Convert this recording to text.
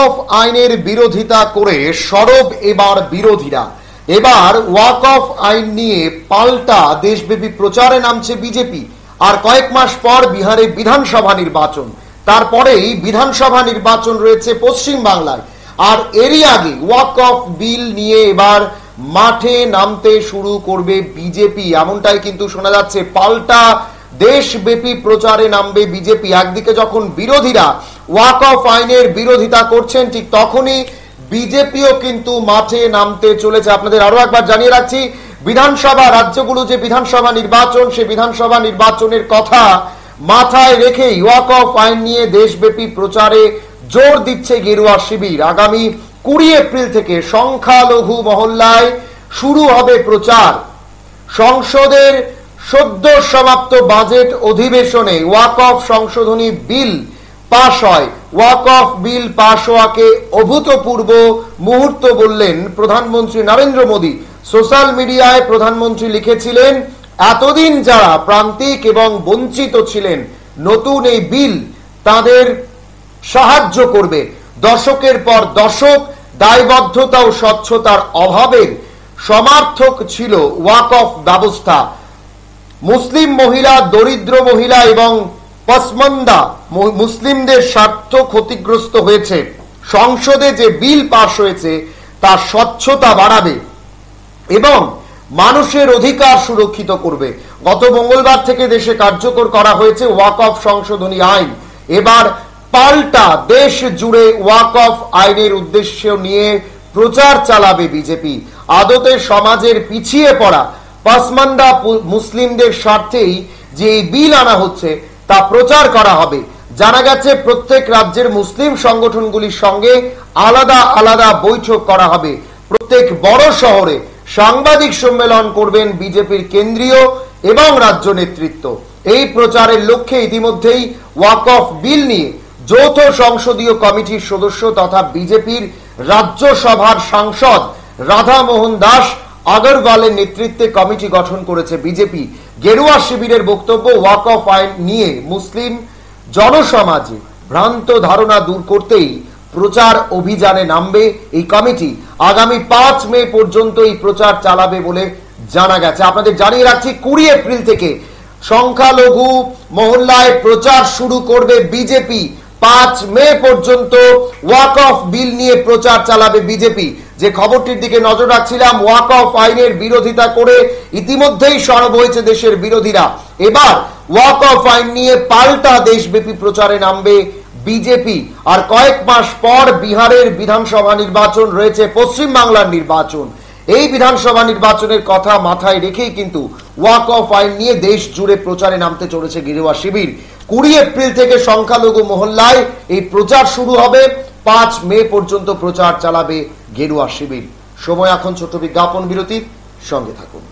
Of আইনের বিরোধিতা করে সরব এবার বিরোধীরা। এবার ওয়াক অফ আইন নিয়ে পাল্টা দেশব্যাপী প্রচারে নামছে বিজেপি। আর কয়েক মাস পর বিহারে বিধানসভা নির্বাচন, তারপরেই বিধানসভা নির্বাচন রয়েছে পশ্চিম বাংলায়। আর এরই আগে ওয়াক অফ বিল নিয়ে এবার মাঠে নামতে শুরু করবে বিজেপি, এমনটাই কিন্তু শোনা যাচ্ছে। পাল্টা দেশব্যাপী প্রচারে নামবে বিজেপি। একদিকে যখন বিরোধীরা ওয়াক অফ আইনের বিরোধিতা করছেন, ঠিক তখনই বিজেপিও কিন্তু মাঠে নামতে চলেছে। আপনাদের আরো একবার জানিয়ে রাখছি, বিধানসভা রাজ্যগুলো যে বিধানসভা নির্বাচন, সে বিধানসভা নির্বাচনের কথা মাথায় রেখেই ওয়াক অফ আইন নিয়ে দেশব্যাপী প্রচারে জোর দিচ্ছে গেরুয়া শিবির। আগামী 20 এপ্রিল থেকে সংখ্যালঘু মহল্লায় শুরু হবে প্রচার। সংসদের সদ্য সমাপ্ত বাজেট অধিবেশনে ওয়াক অফ সংশোধনী বিল পাশ হয়। ওয়াক অফ বিল পাশ হওয়াকে অভূতপূর্ব মুহূর্ত বললেন প্রধানমন্ত্রী নরেন্দ্র মোদী। সোশ্যাল মিডিয়ায় প্রধানমন্ত্রী লিখেছিলেন, এতদিন যারা প্রান্তিক এবং বঞ্চিত ছিলেন, নতুন এই বিল তাদের সাহায্য করবে। দশকের পর দশক দায়বদ্ধতা ও স্বচ্ছতার অভাবের সমার্থক ছিল ওয়াক অফ ব্যবস্থা। মুসলিম মহিলা, দরিদ্র মহিলা এবং পসমান্দা মুসলিমদের স্বার্থ ক্ষতিগ্রস্ত হয়েছে। সংসদে যে বিল পাশ হয়েছে তা স্বচ্ছতা বাড়াবে এবং মানুষের অধিকার সুরক্ষিত করবে। গত মঙ্গলবার থেকে দেশে কার্যকর করা হয়েছে ওয়াক অফ সংশোধনী আইন। এবার পাল্টা দেশ জুড়ে ওয়াক অফ আইনের উদ্দেশ্য নিয়ে প্রচার চালাবে বিজেপি। আদতে সমাজের পিছিয়ে পড়া পাসমান্ডা মুসলিমদের স্বার্থেই যে এই বিল আনা হচ্ছে তা প্রচার করা হবে। জানা গেছে প্রত্যেক রাজ্যের মুসলিম সংগঠনগুলির সঙ্গে আলাদা আলাদা বৈঠক করা হবে। প্রত্যেক বড় শহরে সাংবাদিক সম্মেলন করবেন বিজেপির কেন্দ্রীয় এবং রাজ্য নেতৃত্ব। এই প্রচারের লক্ষ্যে ইতিমধ্যেই ওয়াক অফ বিল নিয়ে যৌথ সংসদীয় কমিটির সদস্য তথা বিজেপির রাজ্যসভার সাংসদ রাধা মোহন দাস আগরওয়ালের নেতৃত্বে কমিটি গঠন করেছে বিজেপি। গেরুয়া শিবিরের বক্তব্য, ওয়াক অফ আইন নিয়ে মুসলিম জনসমাজে ভ্রান্ত ধারণা দূর করতেই প্রচার অভিযানে নামবে এই কমিটি। আগামী 5 মে পর্যন্ত এই প্রচার চালাবে বলে জানা গেছে। আপনাদের জানিয়ে রাখছি, 20 এপ্রিল থেকে সংখ্যালঘু মহল্লায় প্রচার শুরু করবে বিজেপি। 5 মে পর্যন্ত ওয়াক অফ বিল নিয়ে প্রচার চালাবে বিজেপি। যে খবরটির দিকে নজর রাখছিলাম, ওয়াক অফ আইনের বিরোধিতা করে ইতিমধ্যেই সরব হয়েছে দেশের বিরোধীরা। এবার ওয়াক অফ আইন নিয়ে পাল্টা দেশব্যাপী প্রচারে নামবে বিজেপি। আর কয়েক মাস পর বিহারের বিধানসভা নির্বাচন রয়েছে, পশ্চিম বাংলার নির্বাচন। এই বিধানসভা নির্বাচনের কথা মাথায় রেখেই কিন্তু ওয়াক অফ আইন নিয়ে দেশ জুড়ে প্রচারে নামতে চলেছে গেরুয়া শিবির। 20 এপ্রিল থেকে সংখ্যালঘু মহল্লায় এই প্রচার শুরু হবে। 5 মে পর্যন্ত প্রচার চালাবে গেরুয়া শিবির। সময় এখন ছোট বিজ্ঞাপন বিরতির, সঙ্গে থাকুন।